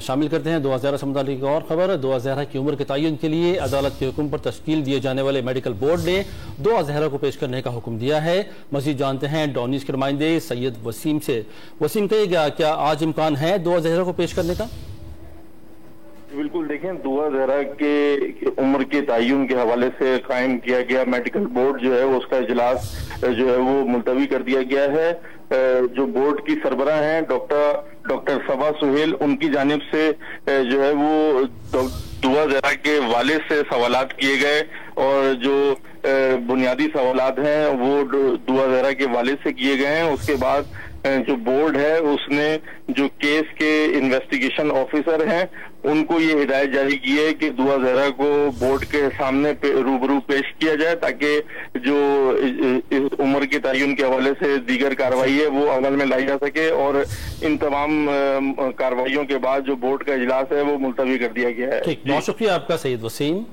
शामिल करते हैं। 2011 से मुताल्लिक एक और खबर। 2011 की उम्र के तयन के लिए अदालत के हुक्म पर तश्कील दिए जाने वाले मेडिकल बोर्ड ने 2011 को पेश करने का हुक्म दिया है। मजीद जानते हैं डॉनिश के नुमाइंदे सैयद वसीम से। वसीम, कहिएगा क्या आज इम्कान है 2011 को पेश करने का? बिल्कुल, देखें, 2011 के उम्र के तयन के हवाले से कायम किया गया मेडिकल बोर्ड जो है उसका इजलास जो है वो मुलतवी कर दिया गया है। जो बोर्ड की सरबराह हैं डॉक्टर सबा सुहेल, उनकी जानिब से जो है वो 2011 के वालिद से सवालात किए गए और जो बुनियादी सवालात हैं वो 2011 के वालिद से किए गए हैं। उसके बाद जो बोर्ड है उसने जो केस के इन्वेस्टिगेशन ऑफिसर हैं उनको ये हिदायत जारी की है कि 2011 को बोर्ड के सामने रूबरू पेश किया जाए ताकि जो इस उम्र के तयन के हवाले से दीगर कार्रवाई है वो अमल में लाई जा सके। और इन तमाम कार्रवाइयों के बाद जो बोर्ड का इजलास है वो मुलतवी कर दिया गया है। ठीक, बहुत शुक्रिया आपका सैयद वसीम।